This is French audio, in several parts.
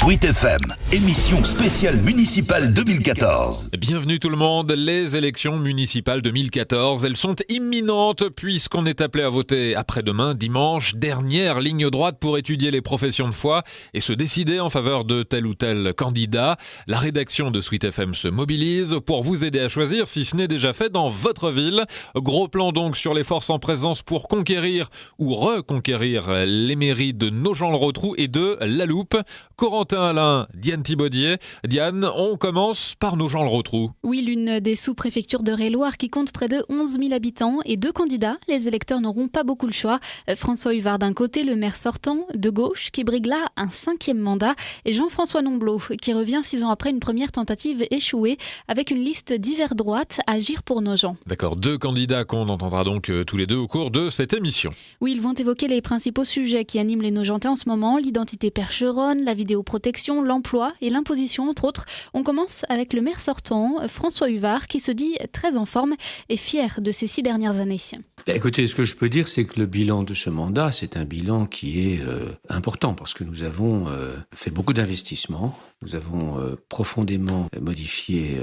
Sweet FM, émission spéciale municipale 2014. Bienvenue tout le monde, les élections municipales 2014, elles sont imminentes puisqu'on est appelé à voter après-demain, dimanche, dernière ligne droite pour étudier les professions de foi et se décider en faveur de tel ou tel candidat. La rédaction de Sweet FM se mobilise pour vous aider à choisir si ce n'est déjà fait dans votre ville. Gros plan donc sur les forces en présence pour conquérir ou reconquérir les mairies de Nogent-le-Rotrou et de La Loupe. Corentin Alain, Diane Thibaudier. Diane, on commence par Nogent-le-Rotrou. Oui, l'une des sous-préfectures de Réloir qui compte près de 11 000 habitants et 2 candidats. Les électeurs n'auront pas beaucoup le choix. François Huvard d'un côté, le maire sortant de gauche qui brigue là un 5e mandat, et Jean-François Nomblot qui revient 6 ans après une première tentative échouée avec une liste d'hiver droite, Agir pour Nogent. D'accord, 2 candidats qu'on entendra donc tous les deux au cours de cette émission. Oui, ils vont évoquer les principaux sujets qui animent les Nogentais en ce moment, l'identité percheronne, la vidéoprotection, l'emploi et l'imposition entre autres. On commence avec le maire sortant, François Huvard, qui se dit très en forme et fier de ces 6 dernières années. Écoutez, ce que je peux dire, c'est que le bilan de ce mandat, c'est un bilan qui est important parce que nous avons fait beaucoup d'investissements, nous avons profondément modifié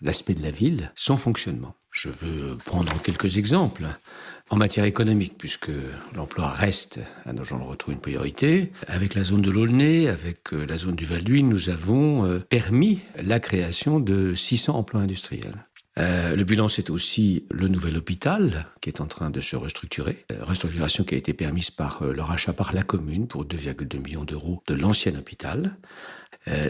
l'aspect de la ville, son fonctionnement. Je veux prendre quelques exemples. En matière économique, puisque l'emploi reste à Nogent-le-Rotrou une priorité, avec la zone de l'Aulnay, avec la zone du Val-d'Huile, nous avons permis la création de 600 emplois industriels. Le bilan, c'est aussi le nouvel hôpital qui est en train de se restructurer. Restructuration qui a été permise par le rachat par la commune pour 2,2 millions d'euros de l'ancien hôpital.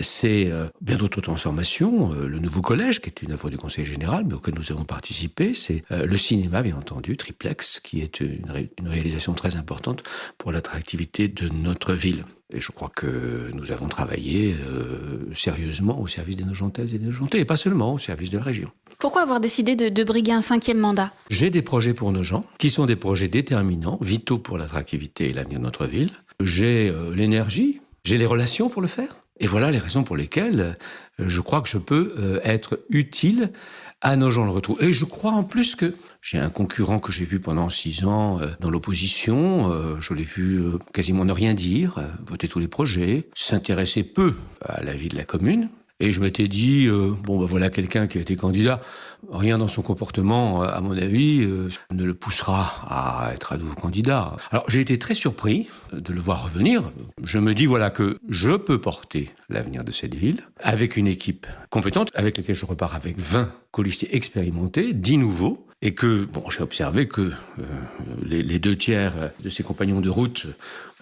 C'est bien d'autres transformations. Le nouveau collège, qui est une œuvre du Conseil général, mais auquel nous avons participé. C'est le cinéma, bien entendu, Triplex, qui est une réalisation très importante pour l'attractivité de notre ville. Et je crois que nous avons travaillé sérieusement au service des Nogentaises et des Nogentais, et pas seulement au service de la région. Pourquoi avoir décidé de briguer un 5e mandat ? J'ai des projets pour Nogent, qui sont des projets déterminants, vitaux pour l'attractivité et l'avenir de notre ville. J'ai l'énergie, j'ai les relations pour le faire. Et voilà les raisons pour lesquelles je crois que je peux être utile à Nogent-le-Rotrou. Et je crois en plus que j'ai un concurrent que j'ai vu pendant 6 ans dans l'opposition. Je l'ai vu quasiment ne rien dire, voter tous les projets, s'intéresser peu à la vie de la commune. Et je m'étais dit, voilà quelqu'un qui a été candidat. Rien dans son comportement, à mon avis, ne le poussera à être à nouveau candidat. Alors j'ai été très surpris de le voir revenir. Je me dis que je peux porter l'avenir de cette ville avec une équipe compétente, avec laquelle je repars avec 20 colistiers expérimentés, 10 nouveaux. Et que, j'ai observé que les 2 tiers de ses compagnons de route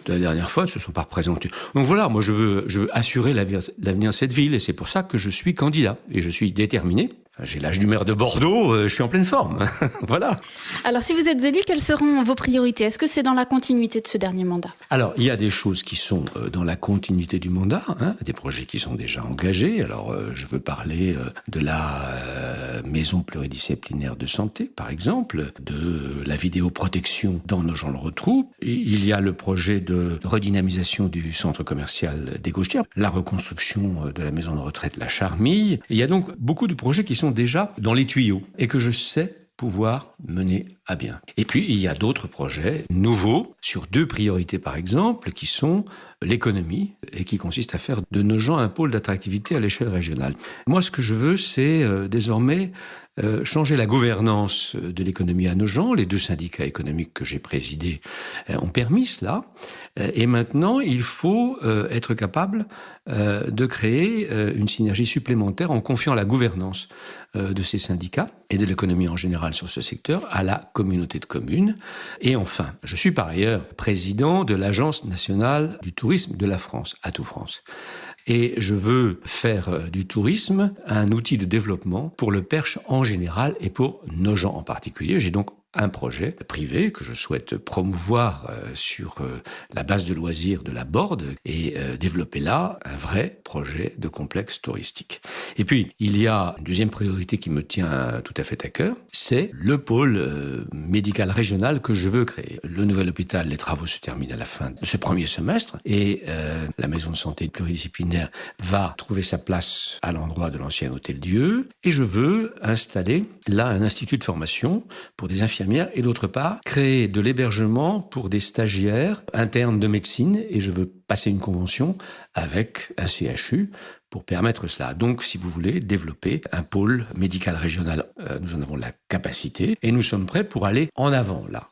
de la dernière fois ne se sont pas représentés. Donc voilà, moi je veux assurer l'avenir de cette ville et c'est pour ça que je suis candidat. Et je suis déterminé. J'ai l'âge du maire de Bordeaux, je suis en pleine forme. Voilà. Alors si vous êtes élu, quelles seront vos priorités ? Est-ce que c'est dans la continuité de ce dernier mandat ? Alors, il y a des choses qui sont dans la continuité du mandat, des projets qui sont déjà engagés. Alors, je veux parler de la maison pluridisciplinaire de santé, par exemple, de la vidéoprotection dans Nogent-le-Rotrou. Il y a le projet de redynamisation du centre commercial des Gauchetières, la reconstruction de la maison de retraite La Charmille. Il y a donc beaucoup de projets qui sont déjà dans les tuyaux et que je sais pouvoir mener à bien. Et puis, il y a d'autres projets nouveaux sur 2 priorités, par exemple, qui sont l'économie et qui consistent à faire de Nogent un pôle d'attractivité à l'échelle régionale. Moi, ce que je veux, c'est désormais changer la gouvernance de l'économie à Nogent. Les 2 syndicats économiques que j'ai présidés ont permis cela. Et maintenant, il faut être capable de créer une synergie supplémentaire en confiant la gouvernance de ces syndicats et de l'économie en général sur ce secteur à la communauté de communes. Et enfin, je suis par ailleurs président de l'Agence nationale du tourisme de la France, Atout France. Et je veux faire du tourisme un outil de développement pour le Perche en général et pour Nogent en particulier. J'ai donc un projet privé que je souhaite promouvoir sur la base de loisirs de la Borde et développer là un vrai projet de complexe touristique. Et puis, il y a une deuxième priorité qui me tient tout à fait à cœur, c'est le pôle médical régional que je veux créer. Le nouvel hôpital, les travaux se terminent à la fin de ce premier semestre et la maison de santé pluridisciplinaire va trouver sa place à l'endroit de l'ancien Hôtel Dieu et je veux installer là un institut de formation pour des infirmiers infirmières, et d'autre part, créer de l'hébergement pour des stagiaires internes de médecine, et je veux passer une convention avec un CHU pour permettre cela. Donc, si vous voulez, développer un pôle médical régional, nous en avons la capacité, et nous sommes prêts pour aller en avant, là.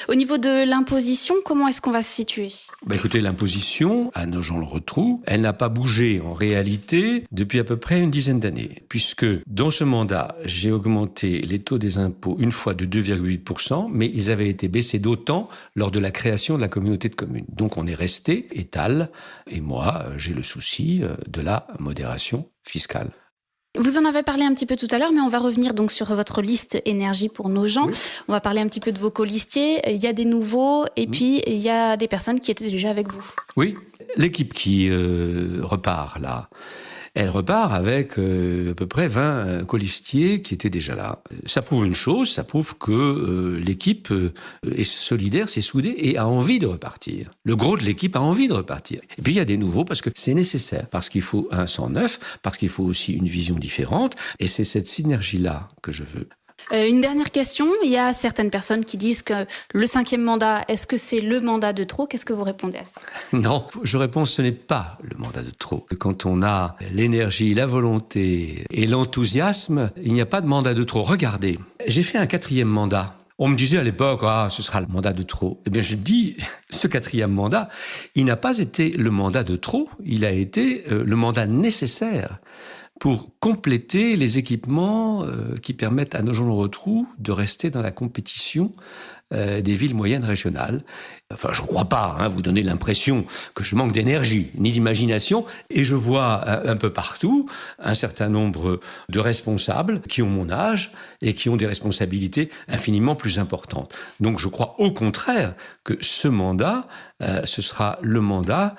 Au niveau de l'imposition, comment est-ce qu'on va se situer ? Écoutez, l'imposition, à Nogent-le-Rotrou, elle n'a pas bougé en réalité depuis à peu près une dizaine d'années, puisque dans ce mandat, j'ai augmenté les taux des impôts une fois de 2,8%, mais ils avaient été baissés d'autant lors de la création de la communauté de communes. Donc on est resté étal, et moi, j'ai le souci de la modération fiscale. Vous en avez parlé un petit peu tout à l'heure, mais on va revenir donc sur votre liste énergie pour Nogent. Oui. On va parler un petit peu de vos colistiers. Il y a des nouveaux et puis il y a des personnes qui étaient déjà avec vous. Oui, l'équipe qui repart là, elle repart avec à peu près 20 colistiers qui étaient déjà là. Ça prouve une chose, ça prouve que l'équipe est solidaire, c'est soudée et a envie de repartir. Le gros de l'équipe a envie de repartir. Et puis il y a des nouveaux parce que c'est nécessaire, parce qu'il faut un sang neuf, parce qu'il faut aussi une vision différente. Et c'est cette synergie-là que je veux. Une dernière question, il y a certaines personnes qui disent que le 5e mandat, est-ce que c'est le mandat de trop ? Qu'est-ce que vous répondez à ça ? Non, je réponds ce n'est pas le mandat de trop. Quand on a l'énergie, la volonté et l'enthousiasme, il n'y a pas de mandat de trop. Regardez, j'ai fait un 4e mandat. On me disait à l'époque, ce sera le mandat de trop. Eh bien, je dis, ce 4e mandat, il n'a pas été le mandat de trop, il a été le mandat nécessaire pour compléter les équipements qui permettent à Nogent-le-Rotrou de rester dans la compétition des villes moyennes régionales. Enfin, je ne crois pas vous donner l'impression que je manque d'énergie ni d'imagination, et je vois un peu partout un certain nombre de responsables qui ont mon âge et qui ont des responsabilités infiniment plus importantes. Donc je crois au contraire que ce mandat, ce sera le mandat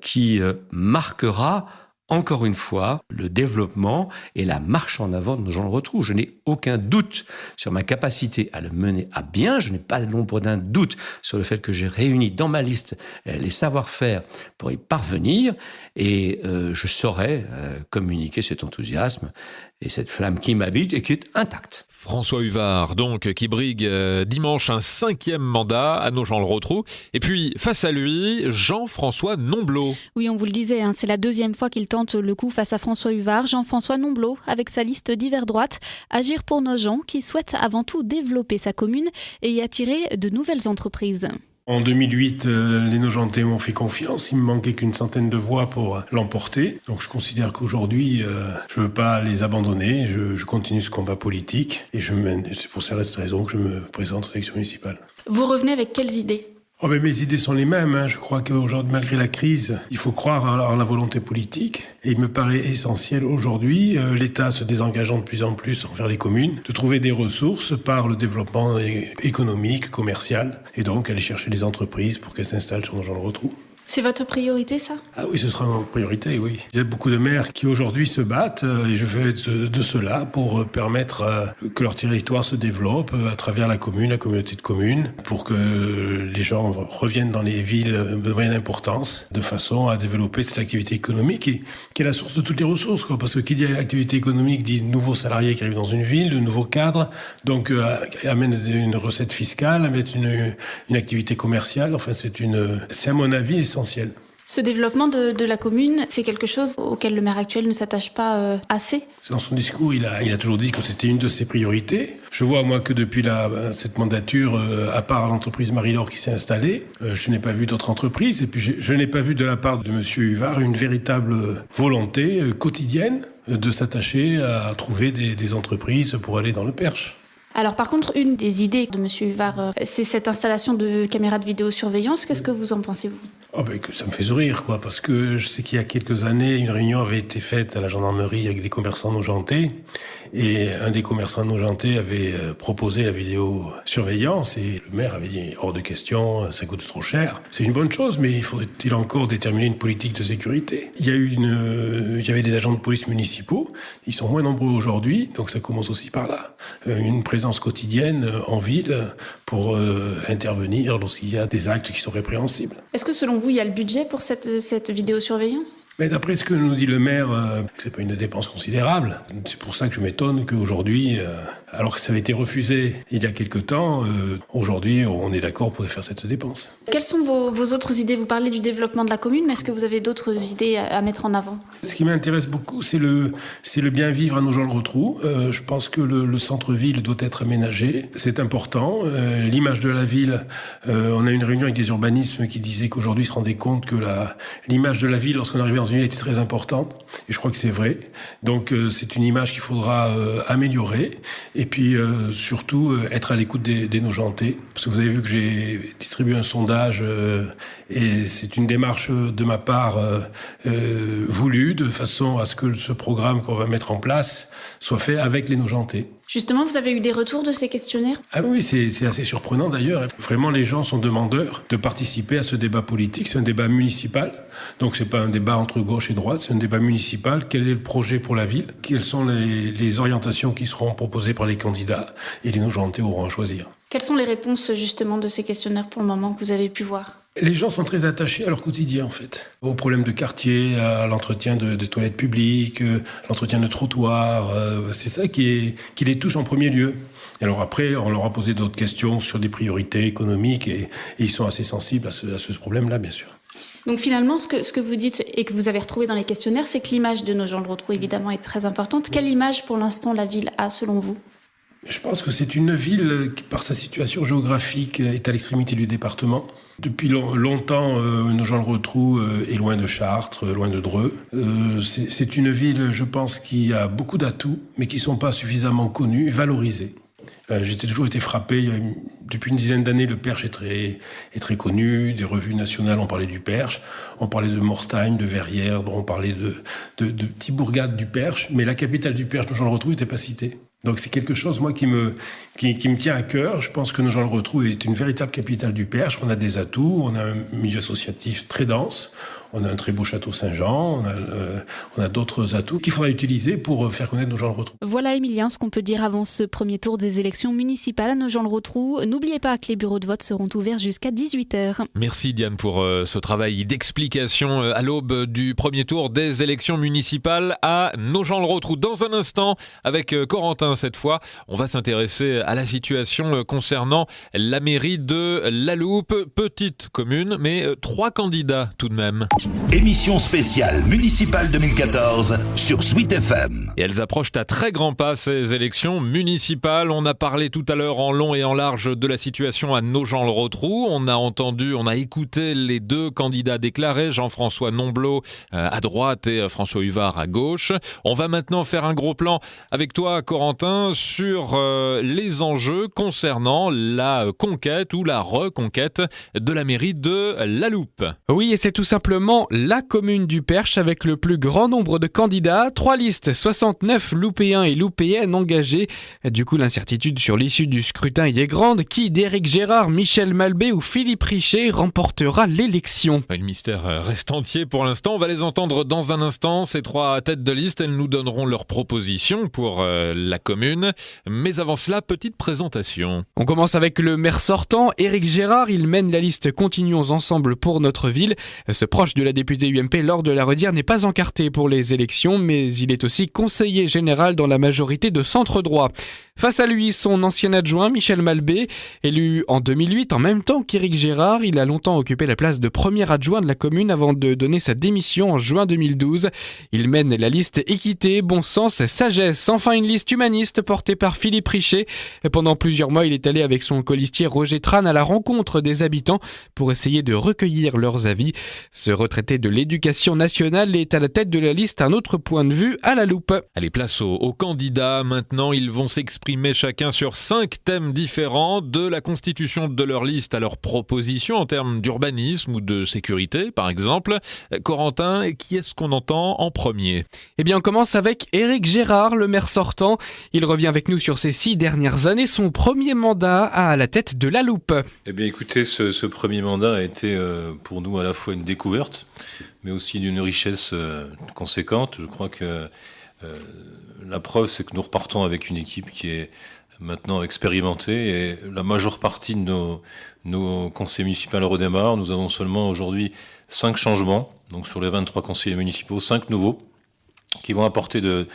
qui marquera encore une fois, le développement et la marche en avant de Nogent-le-Rotrou. Je n'ai aucun doute sur ma capacité à le mener à bien. Je n'ai pas l'ombre d'un doute sur le fait que j'ai réuni dans ma liste les savoir-faire pour y parvenir. Et je saurai communiquer cet enthousiasme et cette flamme qui m'habite et qui est intacte. François Huvard, donc, qui brigue dimanche un 5e mandat à Nogent-le-Rotrou. Et puis, face à lui, Jean-François Nomblot. Oui, on vous le disait, c'est la 2e fois qu'il tente le coup face à François Huvard. Jean-François Nomblot, avec sa liste d'hiver droite, Agir pour Nogent, qui souhaite avant tout développer sa commune et y attirer de nouvelles entreprises. En 2008, les Nogentais m'ont fait confiance. Il me manquait qu'une centaine de voix pour l'emporter. Donc je considère qu'aujourd'hui, je ne veux pas les abandonner. Je continue ce combat politique. Et c'est pour cette raison que je me présente aux élections municipales. Vous revenez avec quelles idées ? Mes idées sont les mêmes. Je crois qu'aujourd'hui, malgré la crise, il faut croire en la volonté politique. Et il me paraît essentiel aujourd'hui, l'État se désengageant de plus en plus envers les communes, de trouver des ressources par le développement économique, commercial, et donc aller chercher des entreprises pour qu'elles s'installent sur Nogent-le-Rotrou. C'est votre priorité, ça ? Ah oui, ce sera ma priorité, oui. Il y a beaucoup de maires qui aujourd'hui se battent et je fais de cela pour permettre que leur territoire se développe à travers la commune, la communauté de communes, pour que les gens reviennent dans les villes de moyenne importance, de façon à développer cette activité économique qui est la source de toutes les ressources, quoi. Parce que qui dit activité économique dit de nouveaux salariés qui arrivent dans une ville, de nouveaux cadres, donc amène une recette fiscale, amène une activité commerciale. Enfin, c'est à mon avis essentiel. Ce développement de la commune, c'est quelque chose auquel le maire actuel ne s'attache pas assez ? Dans son discours, il a toujours dit que c'était une de ses priorités. Je vois, moi, que depuis cette mandature, à part l'entreprise Marie-Laure qui s'est installée, je n'ai pas vu d'autres entreprises. Et puis, je n'ai pas vu de la part de M. Huvard une véritable volonté quotidienne de s'attacher à trouver des entreprises pour aller dans le Perche. Alors par contre, une des idées de M. Huvard, c'est cette installation de caméras de vidéosurveillance. Qu'est-ce que vous en pensez, vous ? Que ça me fait sourire, quoi, parce que je sais qu'il y a quelques années, une réunion avait été faite à la gendarmerie avec des commerçants nogentais, et un des commerçants nogentais avait proposé la vidéosurveillance, et le maire avait dit hors de question, ça coûte trop cher. C'est une bonne chose, mais il faudrait-il encore déterminer une politique de sécurité. Il y avait des agents de police municipaux, ils sont moins nombreux aujourd'hui, donc ça commence aussi par là. Une présence quotidienne en ville pour intervenir lorsqu'il y a des actes qui sont répréhensibles. Est-ce que selon vous, il y a le budget pour cette vidéosurveillance ? Mais d'après ce que nous dit le maire, c'est pas une dépense considérable. C'est pour ça que je m'étonne qu'aujourd'hui, alors que ça avait été refusé il y a quelque temps, aujourd'hui on est d'accord pour faire cette dépense. Quelles sont vos autres idées ? Vous parlez du développement de la commune, mais est-ce que vous avez d'autres idées à mettre en avant ? Ce qui m'intéresse beaucoup, c'est le bien vivre à Nogent-le-Rotrou. Je pense que le centre-ville doit être aménagé. C'est important. L'image de la ville, on a eu une réunion avec des urbanismes qui disaient qu'aujourd'hui ils se rendaient compte que l'image de la ville, lorsqu'on arrivait dans une ville, était très importante. Et je crois que c'est vrai. Donc c'est une image qu'il faudra améliorer. Et puis surtout être à l'écoute des Nogentais. Parce que vous avez vu que j'ai distribué un sondage et c'est une démarche de ma part voulue, de façon à ce que ce programme qu'on va mettre en place soit fait avec les Nogentais. Justement, vous avez eu des retours de ces questionnaires ? Ah oui, c'est assez surprenant d'ailleurs. Vraiment, les gens sont demandeurs de participer à ce débat politique. C'est un débat municipal. Donc, c'est pas un débat entre gauche et droite, c'est un débat municipal. Quel est le projet pour la ville ? Quelles sont les orientations qui seront proposées par les candidats ? Et les Nogentais auront à choisir. Quelles sont les réponses justement de ces questionnaires pour le moment que vous avez pu voir ? Les gens sont très attachés à leur quotidien, en fait. Aux problèmes de quartier, à l'entretien de toilettes publiques, l'entretien de trottoirs. C'est ça qui les touche en premier lieu. Et alors après, on leur a posé d'autres questions sur des priorités économiques et ils sont assez sensibles à ce problème-là, bien sûr. Donc finalement, ce que vous dites et que vous avez retrouvé dans les questionnaires, c'est que l'image de Nogent-le-Rotrou, évidemment, est très importante. Quelle image, pour l'instant, la ville a, selon vous ? Je pense que c'est une ville qui, par sa situation géographique, est à l'extrémité du département. Depuis longtemps, Nogent-le-Rotrou est loin de Chartres, loin de Dreux. C'est une ville, je pense, qui a beaucoup d'atouts, mais qui ne sont pas suffisamment connus, valorisés. J'ai toujours été frappé. Depuis une dizaine d'années, le Perche est très connu. Des revues nationales ont parlé du Perche. On parlait de Mortagne, de Verrières, on parlait de petits bourgades du Perche. Mais la capitale du Perche, Nogent-le-Rotrou, n'était pas citée. Donc c'est quelque chose, moi, qui me tient à cœur. Je pense que Nogent-le-Rotrou est une véritable capitale du Perche. On a des atouts, on a un milieu associatif très dense, on a un très beau château Saint-Jean, on a d'autres atouts qu'il faudra utiliser pour faire connaître Nogent-le-Rotrou. Voilà, Emilien, ce qu'on peut dire avant ce premier tour des élections municipales à Nogent-le-Rotrou. N'oubliez pas que les bureaux de vote seront ouverts jusqu'à 18h. Merci Diane pour ce travail d'explication à l'aube du premier tour des élections municipales à Nogent-le-Rotrou. Dans un instant, avec Corentin cette fois, on va s'intéresser à la situation concernant la mairie de La Loupe. Petite commune, mais 3 candidats tout de même. Émission spéciale municipale 2014 sur Sweet FM. Et elles approchent à très grands pas ces élections municipales. On a parlé tout à l'heure en long et en large de la situation à Nogent-le-Rotrou. On a écouté les 2 candidats déclarés, Jean-François Nomblot à droite et François Huvard à gauche. On va maintenant faire un gros plan avec toi, Corentin, sur les enjeux concernant la conquête ou la reconquête de la mairie de La Loupe. Oui, et c'est tout simplement la commune du Perche avec le plus grand nombre de candidats. 3 listes, 69 Loupéens et Loupéennes engagés. Du coup, l'incertitude sur l'issue du scrutin y est grande. Qui d'Éric Gérard, Michel Malbé ou Philippe Richet remportera l'élection ? Le mystère reste entier pour l'instant. On va les entendre dans un instant. Ces 3 têtes de liste, elles nous donneront leurs propositions pour la commune. Mais avant cela, petite présentation. On commence avec le maire sortant, Éric Gérard. Il mène la liste Continuons ensemble pour notre ville. Ce proche de la députée UMP Laure de la Redière n'est pas encarté pour les élections, mais il est aussi conseiller général dans la majorité de centre droit. Face à lui, son ancien adjoint, Michel Malbé, élu en 2008, en même temps qu'Éric Gérard. Il a longtemps occupé la place de premier adjoint de la commune avant de donner sa démission en juin 2012. Il mène la liste équité, bon sens, sagesse. Enfin, une liste humaniste portée par Philippe Richet. Pendant plusieurs mois, il est allé avec son colistier Roger Tran à la rencontre des habitants pour essayer de recueillir leurs avis. Ce retraité de l'éducation nationale est à la tête de la liste Un autre point de vue à La Loupe. Allez, place aux candidats. Maintenant, ils vont s'exprimer chacun sur 5 thèmes différents, de la constitution de leur liste à leurs propositions en termes d'urbanisme ou de sécurité, par exemple. Corentin, qui est-ce qu'on entend en premier ? Eh bien, on commence avec Éric Gérard, le maire sortant. Il revient avec nous sur ses 6 dernières années, son premier mandat à la tête de La Loupe. Eh bien, écoutez, ce premier mandat a été pour nous à la fois une découverte, mais aussi d'une richesse conséquente. Je crois que la preuve, c'est que nous repartons avec une équipe qui est maintenant expérimenté, et la majeure partie de nos conseils municipaux redémarrent. Nous avons seulement aujourd'hui 5 changements, donc sur les 23 conseillers municipaux, 5 nouveaux, qui vont apporter de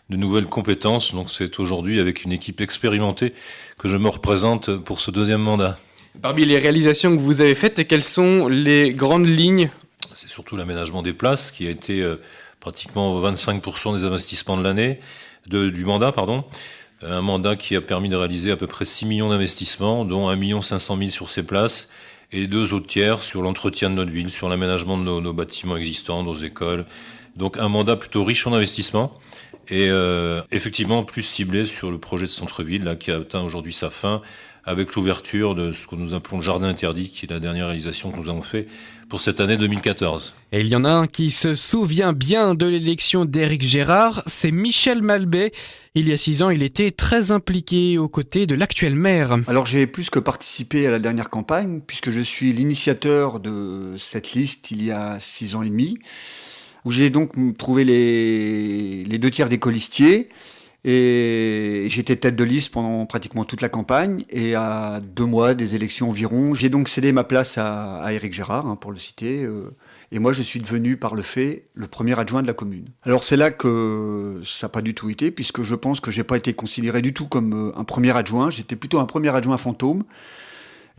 nouvelles compétences. Donc c'est aujourd'hui avec une équipe expérimentée que je me représente pour ce deuxième mandat. Parmi les réalisations que vous avez faites, quelles sont les grandes lignes ? C'est surtout l'aménagement des places qui a été pratiquement 25% des investissements de l'année, du mandat, pardon. Un mandat qui a permis de réaliser à peu près 6 millions d'investissements, dont 1 500 000 sur ces places, et 2 autres tiers sur l'entretien de notre ville, sur l'aménagement de nos bâtiments existants, nos écoles. Donc un mandat plutôt riche en investissements, et effectivement plus ciblé sur le projet de centre-ville là, qui a atteint aujourd'hui sa fin, avec l'ouverture de ce que nous appelons le jardin interdit, qui est la dernière réalisation que nous avons fait pour cette année 2014. Et il y en a un qui se souvient bien de l'élection d'Éric Gérard, c'est Michel Malbé. Il y a 6 ans, il était très impliqué aux côtés de l'actuel maire. Alors j'ai plus que participé à la dernière campagne, puisque je suis l'initiateur de cette liste il y a 6 ans et demi, où j'ai donc trouvé les 2 tiers des colistiers. Et j'étais tête de liste pendant pratiquement toute la campagne. Et à 2 mois des élections environ, j'ai donc cédé ma place à Éric Gérard, pour le citer. Et moi, je suis devenu, par le fait, le premier adjoint de la commune. Alors c'est là que ça n'a pas du tout été, puisque je pense que je n'ai pas été considéré du tout comme un premier adjoint. J'étais plutôt un premier adjoint fantôme.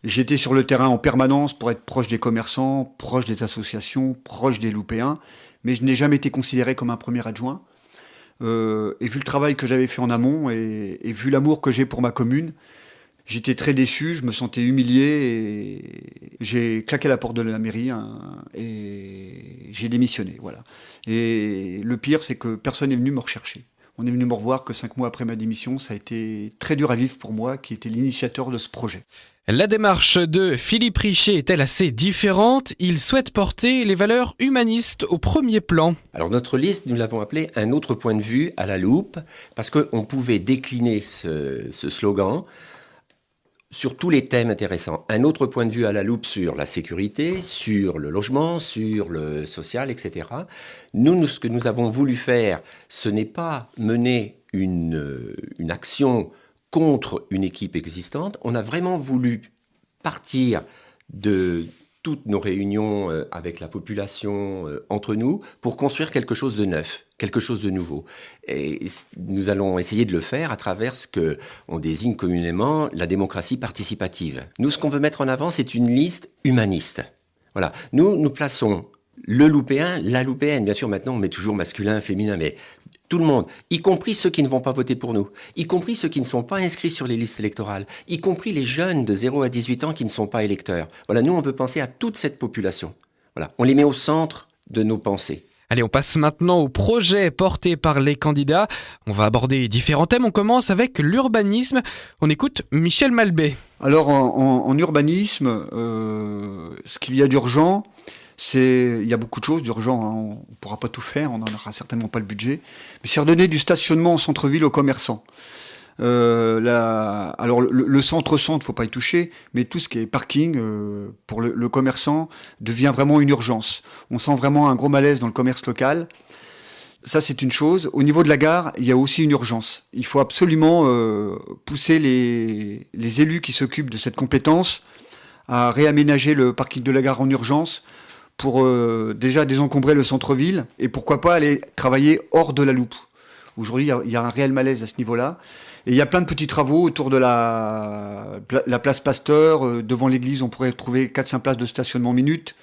J'étais sur le terrain en permanence pour être proche des commerçants, proche des associations, proche des Loupéens. Mais je n'ai jamais été considéré comme un premier adjoint. Et vu le travail que j'avais fait en amont et vu l'amour que j'ai pour ma commune, j'étais très déçu, je me sentais humilié et j'ai claqué la porte de la mairie et j'ai démissionné. Voilà. Et le pire, c'est que personne n'est venu me rechercher. On est venu me revoir que 5 mois après ma démission. Ça a été très dur à vivre pour moi, qui était l'initiateur de ce projet. La démarche de Philippe Richet est-elle assez différente ? Il souhaite porter les valeurs humanistes au premier plan. Alors notre liste, nous l'avons appelée « Un autre point de vue à la loupe » parce qu'on pouvait décliner ce slogan sur tous les thèmes intéressants. Un autre point de vue à la loupe sur la sécurité, sur le logement, sur le social, etc. Nous, ce que nous avons voulu faire, ce n'est pas mener une action contre une équipe existante. On a vraiment voulu partir de toutes nos réunions avec la population, entre nous, pour construire quelque chose de neuf, quelque chose de nouveau. Et nous allons essayer de le faire à travers ce qu'on désigne communément la démocratie participative. Nous, ce qu'on veut mettre en avant, c'est une liste humaniste. Voilà. Nous plaçons le Loupéen, la Loupéenne. Bien sûr, maintenant, on met toujours masculin, féminin, mais tout le monde, y compris ceux qui ne vont pas voter pour nous, y compris ceux qui ne sont pas inscrits sur les listes électorales, y compris les jeunes de 0 à 18 ans qui ne sont pas électeurs. Voilà, nous, on veut penser à toute cette population. Voilà, on les met au centre de nos pensées. Allez, on passe maintenant au projet porté par les candidats. On va aborder différents thèmes. On commence avec l'urbanisme. On écoute Michel Malbé. Alors, en urbanisme, ce qu'il y a d'urgent, il y a beaucoup de choses d'urgent, on ne pourra pas tout faire, on n'en aura certainement pas le budget, mais c'est redonner du stationnement en centre-ville aux commerçants. Alors le centre-centre, faut pas y toucher, mais tout ce qui est parking pour le commerçant devient vraiment une urgence. On sent vraiment un gros malaise dans le commerce local. Ça, c'est une chose. Au niveau de la gare, il y a aussi une urgence. Il faut absolument pousser les élus qui s'occupent de cette compétence à réaménager le parking de la gare en urgence pour déjà désencombrer le centre-ville et pourquoi pas aller travailler hors de la loupe. Aujourd'hui, il y a un réel malaise à ce niveau-là. Et il y a plein de petits travaux autour de la place Pasteur. Devant l'église, on pourrait trouver 4-5 places de stationnement minutes.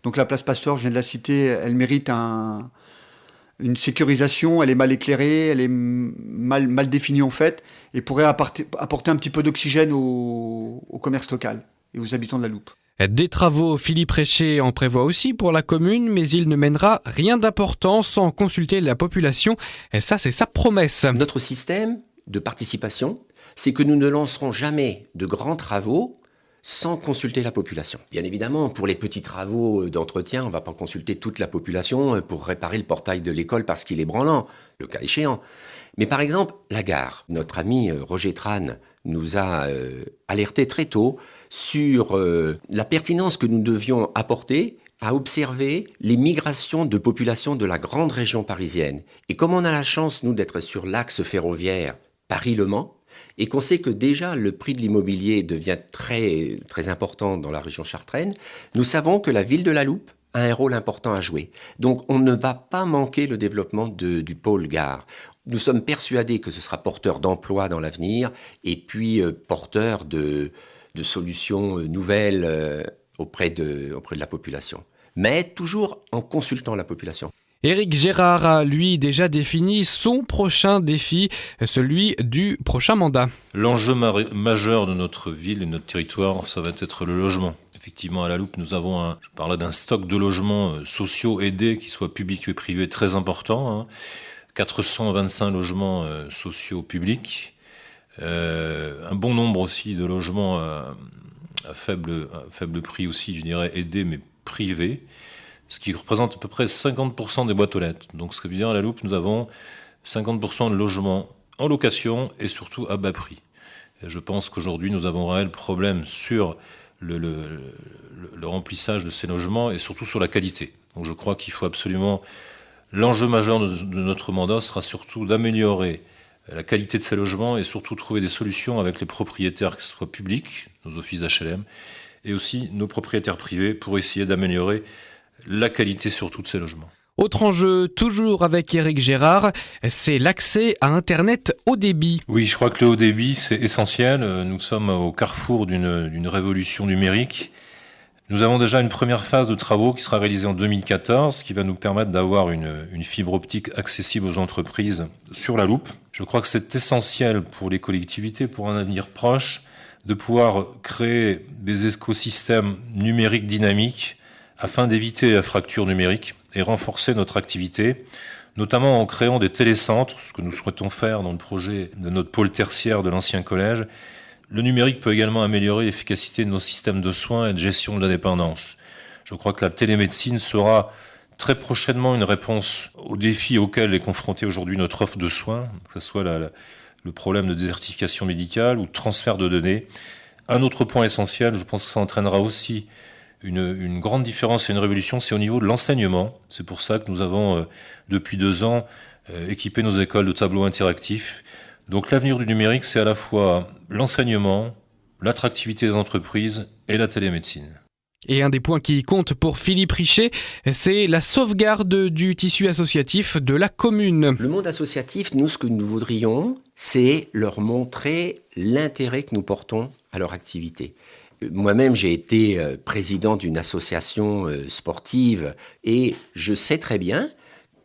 Donc la place Pasteur, je viens de la citer, elle mérite une sécurisation, elle est mal éclairée, elle est mal définie en fait, et pourrait apporter un petit peu d'oxygène au commerce local et aux habitants de la loupe. Des travaux, Philippe Richet en prévoit aussi pour la commune, mais il ne mènera rien d'important sans consulter la population. Et ça, c'est sa promesse. Notre système de participation, c'est que nous ne lancerons jamais de grands travaux sans consulter la population. Bien évidemment, pour les petits travaux d'entretien, on ne va pas consulter toute la population pour réparer le portail de l'école parce qu'il est branlant, le cas échéant. Mais par exemple, la gare. Notre ami Roger Tran nous a alerté très tôt sur la pertinence que nous devions apporter à observer les migrations de population de la grande région parisienne. Et comme on a la chance, nous, d'être sur l'axe ferroviaire Paris-Le Mans, et qu'on sait que déjà le prix de l'immobilier devient très, très important dans la région chartraine, nous savons que la ville de La Loupe a un rôle important à jouer. Donc on ne va pas manquer le développement du pôle gare. Nous sommes persuadés que ce sera porteur d'emplois dans l'avenir et puis porteur de solutions nouvelles auprès de la population. Mais toujours en consultant la population. Éric Gérard a, lui, déjà défini son prochain défi, celui du prochain mandat. L'enjeu majeur de notre ville et de notre territoire, ça va être le logement. Effectivement, à La Loupe, nous avons je parlais d'un stock de logements sociaux aidés, qui soient publics et privés, très important. 425 logements sociaux publics. Un bon nombre aussi de logements à faible prix aussi, je dirais, aidés, mais privés. Ce qui représente à peu près 50% des boîtes aux lettres. Donc ce qui veut dire à La Loupe, nous avons 50% de logements en location et surtout à bas prix. Et je pense qu'aujourd'hui, nous avons un réel problème sur le remplissage de ces logements et surtout sur la qualité. Donc je crois qu'il faut absolument... L'enjeu majeur de notre mandat sera surtout d'améliorer la qualité de ces logements et surtout trouver des solutions avec les propriétaires, que ce soit publics, nos offices d'HLM, et aussi nos propriétaires privés pour essayer d'améliorer la qualité surtout de ces logements. Autre enjeu, toujours avec Éric Gérard, c'est l'accès à Internet haut débit. Oui, je crois que le haut débit, c'est essentiel. Nous sommes au carrefour d'une révolution numérique. Nous avons déjà une première phase de travaux qui sera réalisée en 2014, qui va nous permettre d'avoir une fibre optique accessible aux entreprises sur La Loupe. Je crois que c'est essentiel pour les collectivités, pour un avenir proche, de pouvoir créer des écosystèmes numériques dynamiques afin d'éviter la fracture numérique et renforcer notre activité, notamment en créant des télécentres, ce que nous souhaitons faire dans le projet de notre pôle tertiaire de l'ancien collège. Le numérique peut également améliorer l'efficacité de nos systèmes de soins et de gestion de la dépendance. Je crois que la télémédecine sera très prochainement une réponse aux défis auxquels est confrontée aujourd'hui notre offre de soins, que ce soit le problème de désertification médicale ou de transfert de données. Un autre point essentiel, je pense que ça entraînera aussi une grande différence et une révolution, c'est au niveau de l'enseignement. C'est pour ça que nous avons, depuis 2 ans, équipé nos écoles de tableaux interactifs. Donc l'avenir du numérique, c'est à la fois l'enseignement, l'attractivité des entreprises et la télémédecine. Et un des points qui compte pour Philippe Richet, c'est la sauvegarde du tissu associatif de la commune. Le monde associatif, nous, ce que nous voudrions, c'est leur montrer l'intérêt que nous portons à leur activité. Moi-même, j'ai été président d'une association sportive et je sais très bien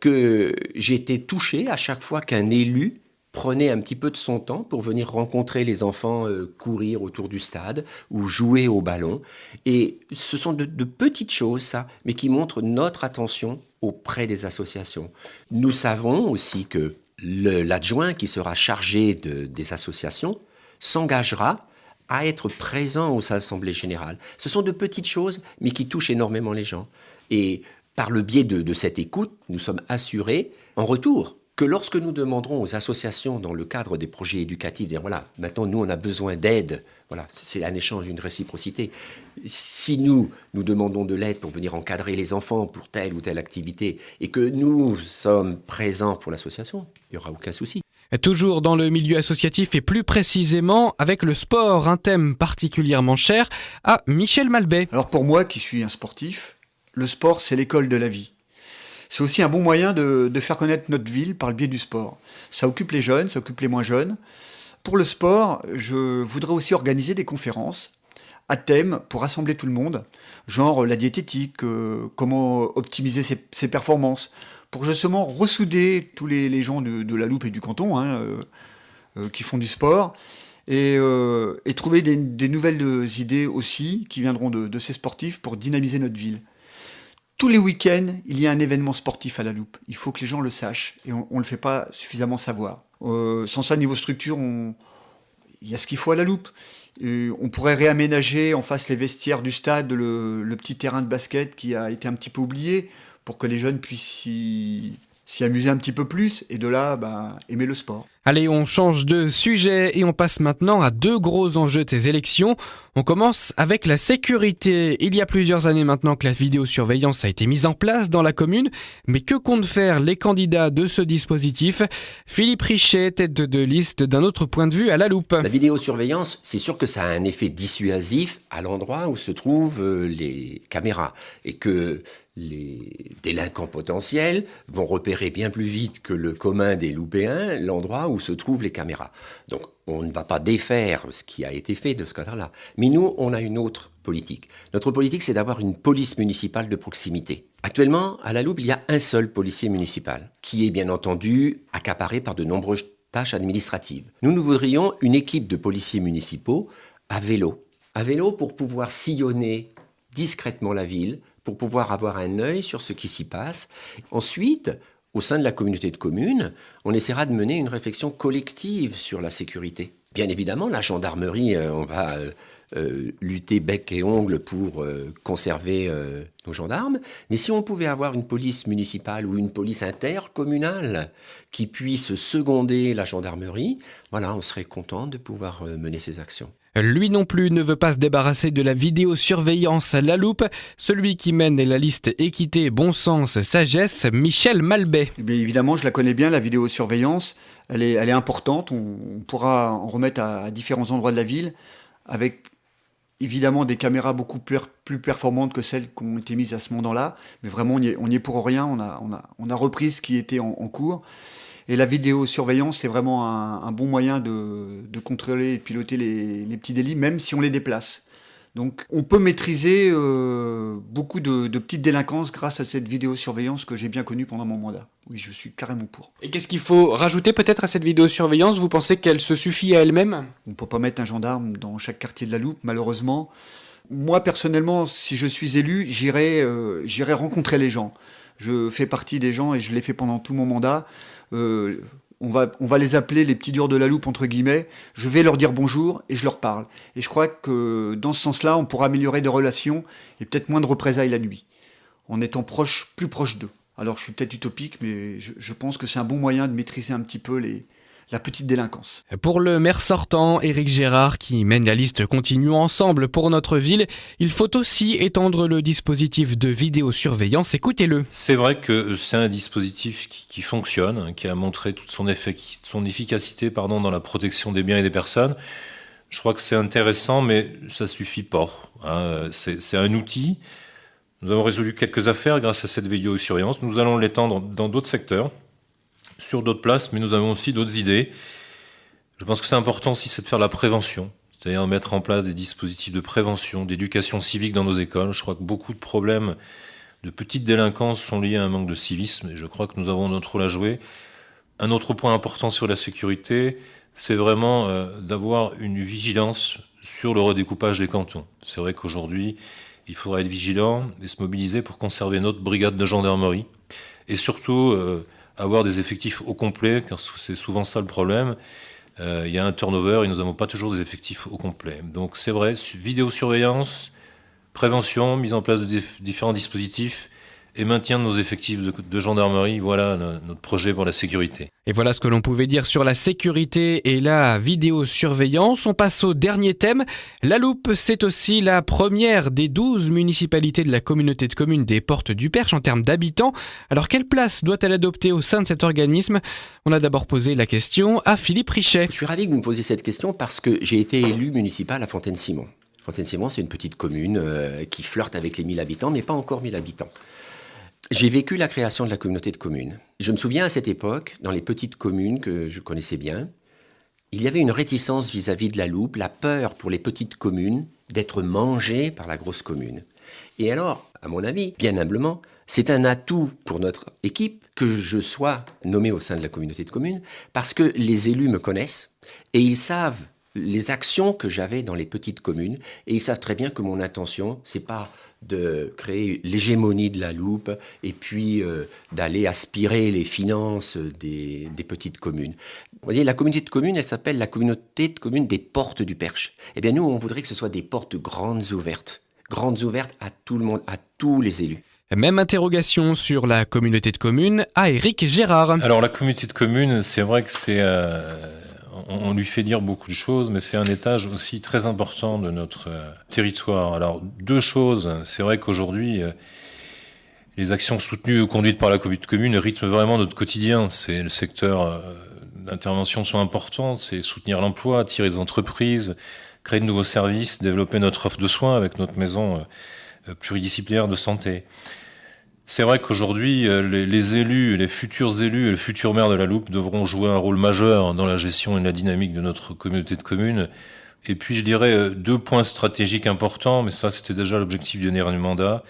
que j'ai été touché à chaque fois qu'un élu prenait un petit peu de son temps pour venir rencontrer les enfants courir autour du stade ou jouer au ballon. Et ce sont de petites choses, ça, mais qui montrent notre attention auprès des associations. Nous savons aussi que l'adjoint qui sera chargé des associations s'engagera à être présent aux assemblées générales. Ce sont de petites choses, mais qui touchent énormément les gens. Et par le biais de cette écoute, nous sommes assurés, en retour, que lorsque nous demanderons aux associations, dans le cadre des projets éducatifs, dire voilà, maintenant nous on a besoin d'aide, voilà, c'est un échange, une réciprocité. Si nous demandons de l'aide pour venir encadrer les enfants pour telle ou telle activité, et que nous sommes présents pour l'association, il n'y aura aucun souci. Toujours dans le milieu associatif et plus précisément avec le sport, un thème particulièrement cher à Michel Malbet. Alors pour moi qui suis un sportif, le sport c'est l'école de la vie. C'est aussi un bon moyen de faire connaître notre ville par le biais du sport. Ça occupe les jeunes, ça occupe les moins jeunes. Pour le sport, je voudrais aussi organiser des conférences à thème pour rassembler tout le monde, genre la diététique, comment optimiser ses performances, pour justement ressouder tous les gens de La Loupe et du canton qui font du sport et trouver des nouvelles idées aussi qui viendront de ces sportifs pour dynamiser notre ville. Tous les week-ends, il y a un événement sportif à La Loupe. Il faut que les gens le sachent et on ne le fait pas suffisamment savoir. Sans ça, niveau structure, il y a ce qu'il faut à La Loupe. On pourrait réaménager en face les vestiaires du stade, le petit terrain de basket qui a été un petit peu oublié pour que les jeunes puissent s'y amuser un petit peu plus et de là, aimer le sport. Allez, on change de sujet et on passe maintenant à 2 gros enjeux de ces élections. On commence avec la sécurité. Il y a plusieurs années maintenant que la vidéosurveillance a été mise en place dans la commune, mais que comptent faire les candidats de ce dispositif ? Philippe Richet, tête de liste d'un autre point de vue à la loupe. La vidéosurveillance, c'est sûr que ça a un effet dissuasif à l'endroit où se trouvent les caméras et que les délinquants potentiels vont repérer bien plus vite que le commun des loupéens l'endroit où se trouvent les caméras. Donc on ne va pas défaire ce qui a été fait de ce côté-là. Mais nous, on a une autre politique. Notre politique, c'est d'avoir une police municipale de proximité. Actuellement, à la Loupe, il y a un seul policier municipal qui est bien entendu accaparé par de nombreuses tâches administratives. Nous voudrions une équipe de policiers municipaux à vélo. À vélo pour pouvoir sillonner discrètement la ville, pour pouvoir avoir un œil sur ce qui s'y passe. Ensuite, au sein de la communauté de communes, on essaiera de mener une réflexion collective sur la sécurité. Bien évidemment, la gendarmerie, on va lutter bec et ongle pour conserver nos gendarmes, mais si on pouvait avoir une police municipale ou une police intercommunale qui puisse seconder la gendarmerie, voilà, on serait content de pouvoir mener ces actions. Lui non plus ne veut pas se débarrasser de la vidéosurveillance à la loupe. Celui qui mène la liste équité, bon sens, sagesse, Michel Malbet. Eh bien, évidemment, je la connais bien, la vidéosurveillance. Elle est importante. On pourra en remettre à différents endroits de la ville avec évidemment des caméras beaucoup plus performantes que celles qui ont été mises à ce moment-là. Mais vraiment, on y est pour rien. On a repris ce qui était en cours. Et la vidéosurveillance, c'est vraiment un bon moyen de contrôler et de piloter les petits délits, même si on les déplace. Donc on peut maîtriser beaucoup de petites délinquances grâce à cette vidéosurveillance que j'ai bien connue pendant mon mandat. Oui, je suis carrément pour. Et qu'est-ce qu'il faut rajouter peut-être à cette vidéosurveillance ? Vous pensez qu'elle se suffit à elle-même ? On ne peut pas mettre un gendarme dans chaque quartier de la Loupe, malheureusement. Moi, personnellement, si je suis élu, j'irai rencontrer les gens. Je fais partie des gens et je l'ai fait pendant tout mon mandat. On va les appeler les petits durs de la Loupe, entre guillemets. Je vais leur dire bonjour et je leur parle. Et je crois que dans ce sens-là, on pourra améliorer des relations et peut-être moins de représailles la nuit, en étant plus proche d'eux. Alors je suis peut-être utopique, mais je pense que c'est un bon moyen de maîtriser un petit peu la petite délinquance. Pour le maire sortant, Éric Gérard, qui mène la liste Continuons ensemble pour notre ville, il faut aussi étendre le dispositif de vidéosurveillance. Écoutez-le. C'est vrai que c'est un dispositif qui fonctionne, qui a montré toute son efficacité dans la protection des biens et des personnes. Je crois que c'est intéressant, mais ça ne suffit pas. C'est un outil. Nous avons résolu quelques affaires grâce à cette vidéosurveillance. Nous allons l'étendre dans d'autres secteurs, sur d'autres places, mais nous avons aussi d'autres idées. Je pense que c'est important aussi, c'est de faire la prévention, c'est-à-dire mettre en place des dispositifs de prévention, d'éducation civique dans nos écoles. Je crois que beaucoup de problèmes de petites délinquances sont liés à un manque de civisme, et je crois que nous avons notre rôle à jouer. Un autre point important sur la sécurité, c'est vraiment d'avoir une vigilance sur le redécoupage des cantons. C'est vrai qu'aujourd'hui, il faudra être vigilant et se mobiliser pour conserver notre brigade de gendarmerie, et surtout avoir des effectifs au complet, car c'est souvent ça le problème. Il y a un turnover et nous n'avons pas toujours des effectifs au complet. Donc c'est vrai, vidéosurveillance, prévention, mise en place de différents dispositifs et maintien de nos effectifs de gendarmerie, voilà notre projet pour la sécurité. Et voilà ce que l'on pouvait dire sur la sécurité et la vidéosurveillance. On passe au dernier thème. La Loupe, c'est aussi la première des 12 municipalités de la communauté de communes des Portes du Perche en termes d'habitants. Alors quelle place doit-elle adopter au sein de cet organisme ? On a d'abord posé la question à Philippe Richet. Je suis ravi que vous me posiez cette question parce que j'ai été élu municipal à Fontaine-Simon. Fontaine-Simon, c'est une petite commune qui flirte avec les 1000 habitants, mais pas encore 1000 habitants. J'ai vécu la création de la communauté de communes. Je me souviens à cette époque, dans les petites communes que je connaissais bien, il y avait une réticence vis-à-vis de la Loupe, la peur pour les petites communes d'être mangées par la grosse commune. Et alors, à mon avis, bien humblement, c'est un atout pour notre équipe que je sois nommé au sein de la communauté de communes parce que les élus me connaissent et ils savent les actions que j'avais dans les petites communes et ils savent très bien que mon intention, c'est pas de créer l'hégémonie de la Loupe et puis d'aller aspirer les finances des petites communes. Vous voyez, la communauté de communes, elle s'appelle la communauté de communes des Portes du Perche. Eh bien, nous, on voudrait que ce soit des portes grandes ouvertes à tout le monde, à tous les élus. Même interrogation sur la communauté de communes à Éric Gérard. Alors la communauté de communes, c'est vrai que on lui fait dire beaucoup de choses, mais c'est un étage aussi très important de notre territoire. Alors, deux choses. C'est vrai qu'aujourd'hui, les actions soutenues ou conduites par la communauté de communes rythment vraiment notre quotidien. C'est le secteur d'intervention sont importants. C'est soutenir l'emploi, attirer des entreprises, créer de nouveaux services, développer notre offre de soins avec notre maison pluridisciplinaire de santé. C'est vrai qu'aujourd'hui, les élus, les futurs élus et le futur maire de la Loupe devront jouer un rôle majeur dans la gestion et la dynamique de notre communauté de communes. Et puis, je dirais, deux points stratégiques importants, mais ça, c'était déjà l'objectif du dernier mandat.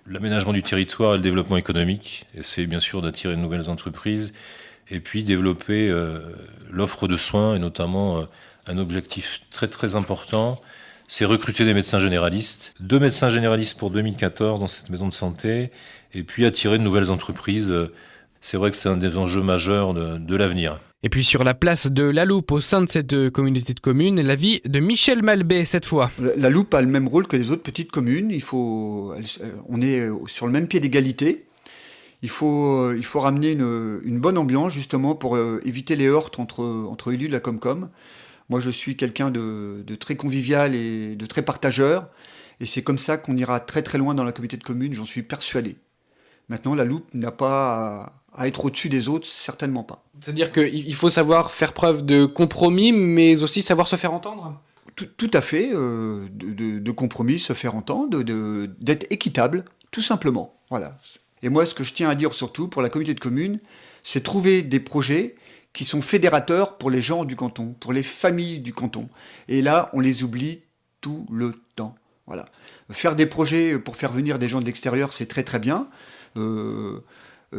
L'aménagement du territoire et le développement économique. Et c'est bien sûr d'attirer de nouvelles entreprises. Et puis, développer l'offre de soins, et notamment un objectif très, très important, c'est recruter des médecins généralistes. 2 médecins généralistes pour 2014 dans cette maison de santé. Et puis attirer de nouvelles entreprises. C'est vrai que c'est un des enjeux majeurs de l'avenir. Et puis sur la place de la Loupe au sein de cette communauté de communes, la vie de Michel Malbé cette fois. La Loupe a le même rôle que les autres petites communes. On est sur le même pied d'égalité. Il faut ramener une bonne ambiance justement pour éviter les heurts entre élus de la Comcom. Moi, je suis quelqu'un de très convivial et de très partageur. Et c'est comme ça qu'on ira très très loin dans la communauté de communes, j'en suis persuadé. Maintenant, la Loupe n'a pas à être au-dessus des autres, certainement pas. C'est-à-dire qu'il faut savoir faire preuve de compromis, mais aussi savoir se faire entendre ? Tout à fait, de compromis, se faire entendre, d'être équitable, tout simplement. Voilà. Et moi, ce que je tiens à dire surtout pour la communauté de communes, c'est trouver des projets qui sont fédérateurs pour les gens du canton, pour les familles du canton. Et là, on les oublie tout le temps. Voilà. Faire des projets pour faire venir des gens de l'extérieur, c'est très très bien.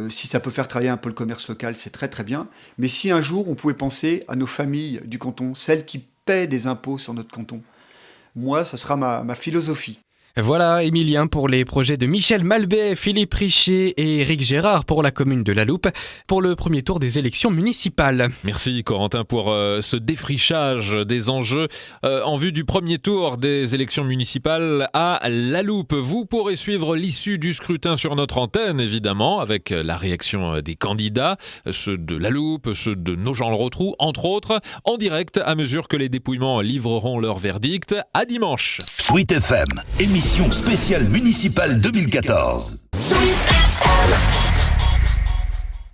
Si ça peut faire travailler un peu le commerce local, c'est très très bien. Mais si un jour on pouvait penser à nos familles du canton, celles qui paient des impôts sur notre canton, moi, ça sera ma philosophie. Voilà, Emilien, pour les projets de Michel Malbé, Philippe Richer et Éric Gérard pour la commune de La Loupe, pour le premier tour des élections municipales. Merci Corentin pour ce défrichage des enjeux en vue du premier tour des élections municipales à La Loupe. Vous pourrez suivre l'issue du scrutin sur notre antenne, évidemment, avec la réaction des candidats, ceux de La Loupe, ceux de Nogent-le-Rotrou, entre autres, en direct à mesure que les dépouillements livreront leur verdict. À dimanche. Sweet FM, émission spéciale municipale 2014. Sweet